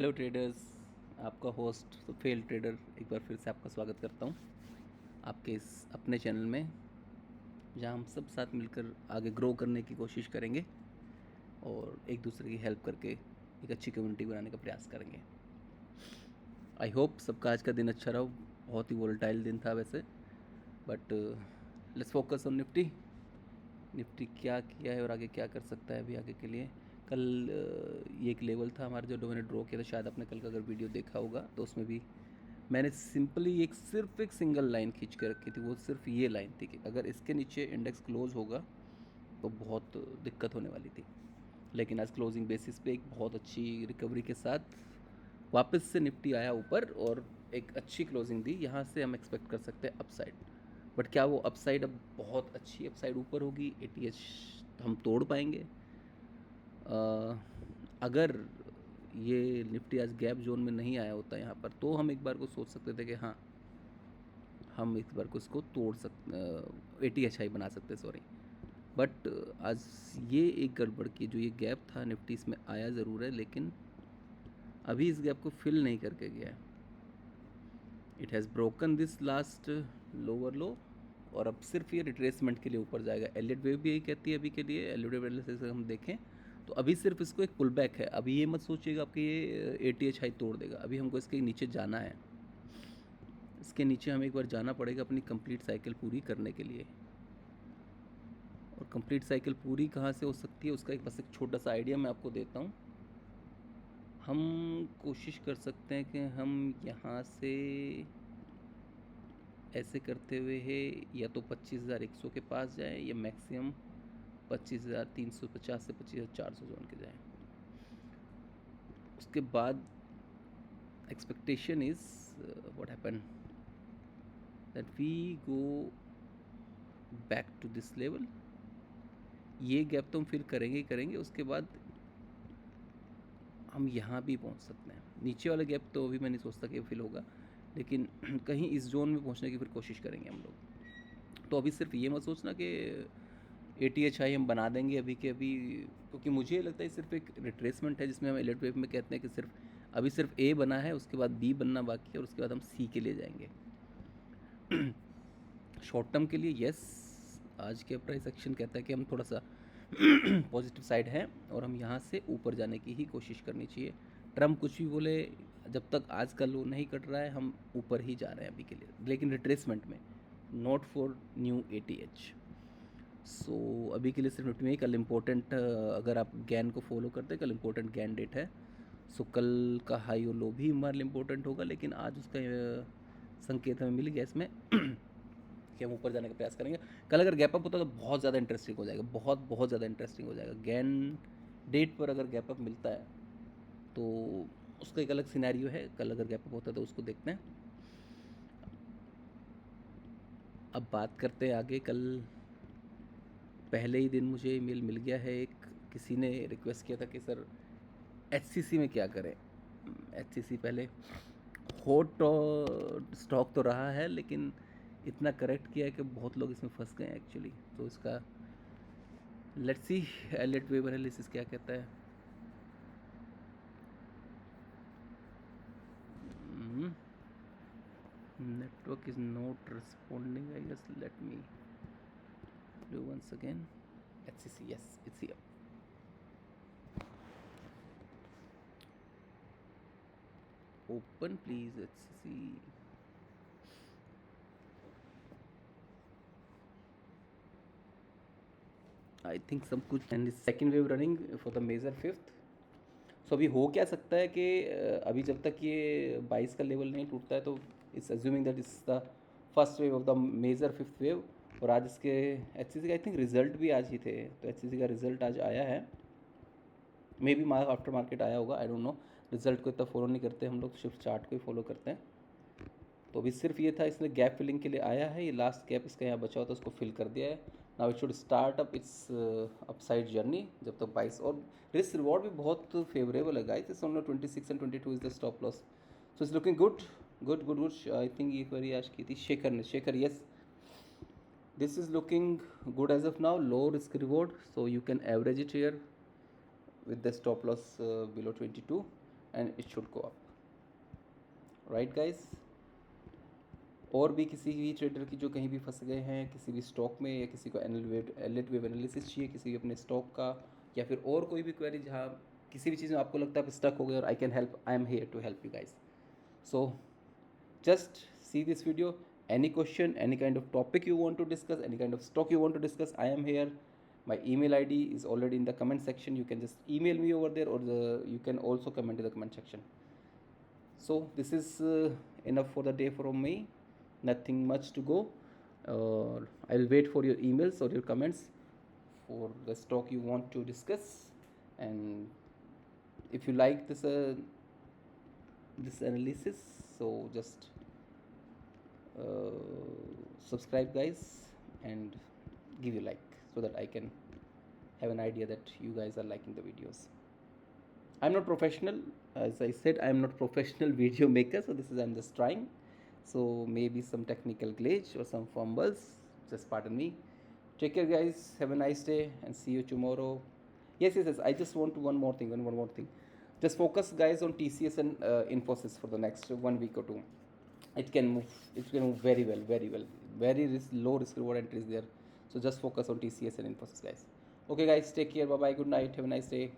Hello traders, आपका host fail trader एक बार फिर से आपका स्वागत करता हूँ आपके इस अपने चैनल में, जहाँ हम सब साथ मिलकर आगे ग्रो करने की कोशिश करेंगे और एक दूसरे की हेल्प करके एक अच्छी कम्युनिटी बनाने का प्रयास करेंगे। आई होप सबका आज का दिन अच्छा रहा। बहुत ही वोलेटाइल दिन था वैसे, but let's focus on Nifty. Nifty क्या किया है और आगे क्या कर सकता है अभी आगे के लिए। कल ये एक लेवल था हमारा जो मैंने ड्रॉ किया था, शायद आपने कल का अगर वीडियो देखा होगा तो उसमें भी मैंने सिंपली सिर्फ एक सिंगल लाइन खींच के रखी थी। वो सिर्फ ये लाइन थी कि अगर इसके नीचे इंडेक्स क्लोज होगा तो बहुत दिक्कत होने वाली थी। लेकिन आज क्लोजिंग बेसिस पे एक बहुत अच्छी रिकवरी के साथ वापस से निफ्टी आया ऊपर और एक अच्छी क्लोजिंग दी। यहाँ से हम एक्सपेक्ट कर सकते हैं अपसाइड, बट क्या वो अपसाइड अब बहुत अच्छी अपसाइड ऊपर होगी? एटीएच हम तोड़ पाएंगे? अगर ये निफ्टी आज गैप जोन में नहीं आया होता यहाँ पर तो हम एक बार को सोच सकते थे कि हाँ, हम एक बार को इसको तोड़ सकते, एटीएच हाई बना सकते, सॉरी। बट आज ये एक गड़बड़ की, जो ये गैप था निफ्टी इसमें आया ज़रूर है लेकिन अभी इस गैप को फिल नहीं करके गया है। It has broken this last lower लो और अब सिर्फ ये रिट्रेसमेंट के लिए ऊपर जाएगा। एलियट वेव भी यही कहती है अभी के लिए। एलियट वेव एनालिसिस हम देखें तो अभी सिर्फ इसको एक पुल बैक है। अभी ये मत सोचिएगा आपके ये एटीएच हाई तोड़ देगा। अभी हमको इसके नीचे जाना है। इसके नीचे हमें एक बार जाना पड़ेगा अपनी कंप्लीट साइकिल पूरी करने के लिए। और कंप्लीट साइकिल पूरी कहाँ से हो सकती है उसका एक बस एक छोटा सा आइडिया मैं आपको देता हूँ। हम कोशिश कर सकते हैं कि हम यहाँ से ऐसे करते हुए है या तो 25,100 के पास जाए या मैक्सिमम 25,350 से 25,400 जोन के जाए। उसके बाद expectation is what happen that we go back to this level. ये गैप तो हम फिर करेंगे ही करेंगे। उसके बाद हम यहाँ भी पहुँच सकते हैं। नीचे वाला गैप तो अभी मैं नहीं सोचता कि फिल होगा, लेकिन कहीं इस जोन में पहुँचने की फिर कोशिश करेंगे हम लोग। तो अभी सिर्फ ये मत सोचना कि एटीएच हाई हम बना देंगे अभी के अभी, क्योंकि मुझे लगता है सिर्फ एक रिट्रेसमेंट है जिसमें हम एलिट वेव में कहते हैं कि सिर्फ अभी सिर्फ ए बना है, उसके बाद बी बनना बाकी है और उसके बाद हम सी के लिए जाएंगे। शॉर्ट टर्म के लिए यस, आज के प्राइस एक्शन कहता है कि हम थोड़ा सा पॉजिटिव साइड है और हम यहाँ से ऊपर जाने की ही कोशिश करनी चाहिए। ट्रम्प कुछ भी बोले, जब तक आज का लो नहीं कट रहा है हम ऊपर ही जा रहे हैं अभी के लिए, लेकिन रिट्रेसमेंट में, नॉट फॉर न्यू एटीएच। सो अभी के लिए सिर्फ निफ्टी में ही कल इम्पोर्टेंट, अगर आप गैन को फॉलो करते हैं, कल इम्पोर्टेंट गैन डेट है। सो कल का हाई और लो भी हमारे लिए इम्पोर्टेंट होगा, लेकिन आज उसका संकेत हमें मिल गया इसमें कि हम ऊपर जाने का प्रयास करेंगे। कल अगर गैप अप होता तो बहुत ज़्यादा इंटरेस्टिंग हो जाएगा, बहुत बहुत ज़्यादा इंटरेस्टिंग हो जाएगा। गैन डेट पर अगर गैप अप मिलता है तो उसका एक अलग सिनेरियो है। कल अगर गैप अप होता है तो उसको देखते हैं। अब बात करते हैं आगे। कल पहले ही दिन मुझे ईमेल मिल गया है, एक किसी ने रिक्वेस्ट किया था कि सर एचसीसी में क्या करें। एचसीसी पहले हॉट स्टॉक तो रहा है, लेकिन इतना करेक्ट किया है कि बहुत लोग इसमें फंस गए हैं एक्चुअली। तो इसका let's see Elliott wave analysis क्या कहता है। Network is not responding I guess, let me do once again. HCC, yes, it's here. Open please HCC. I think सब कुछ and second wave running for the major fifth. So अभी हो क्या सकता है कि अभी जब तक ये 22 का लेवल नहीं टूटता है तो it's assuming that is the first wave of the major fifth wave. और आज इसके एच सी सी का आई थिंक रिजल्ट भी आज ही थे, तो एच सी सी का रिजल्ट आज आया है। मे बी आफ्टर मार्केट आया होगा, आई डोंट नो। रिजल्ट को इतना फॉलो नहीं करते हम लोग, सिर्फ चार्ट को ही फॉलो करते हैं। तो अभी सिर्फ ये था, इसने गैप फिलिंग के लिए आया है। ये लास्ट गैप इसका यहाँ बचा होता है, उसको फिल कर दिया है। Now it should start up it's upside journey जब तक 22। और रिस्क रिवॉर्ड भी बहुत फेवरेबल है guys. It's on 26 and 22 is the stop loss. So it's looking good good good good. I think ये क्वेरी आज की थी शेखर ने। Shekhar, yes, this is looking good as of now. Low risk reward, so you can average it here with the stop loss below 22. and it should go up. Right guys? और भी किसी भी trader की जो कहीं भी फंस गए हैं किसी भी स्टॉक में, या किसी को एलर्ट वेव एनालिसिस चाहिए किसी भी अपने स्टॉक का, या फिर और कोई भी क्वेरी जहाँ किसी भी चीज़ में आपको लगता है आप स्टक हो गए, और I can help, I am here to help you guys. So just see this video. Any question, any kind of topic you want to discuss, any kind of stock you want to discuss, I am here. My email ID is already in the comment section. You can just email me over there, or you can also comment in the comment section. So this is enough for the day from me. Nothing much to go. I'll wait for your emails or your comments for the stock you want to discuss. And if you like this analysis, so just subscribe guys, and give you like, so that I can have an idea that you guys are liking the videos. I'm not professional, as I said, I'm not professional video maker, so this is, I'm just trying. So maybe some technical glitch or some fumbles, just pardon me. Take care guys, have a nice day, and see you tomorrow. Yes, I just want to one more thing. Just focus guys on TCS and Infosys for the next 1 week or 2. It can move very well. Very low risk reward entries there. So just focus on TCS and Infosys guys. Okay guys, take care, bye bye, good night, have a nice day.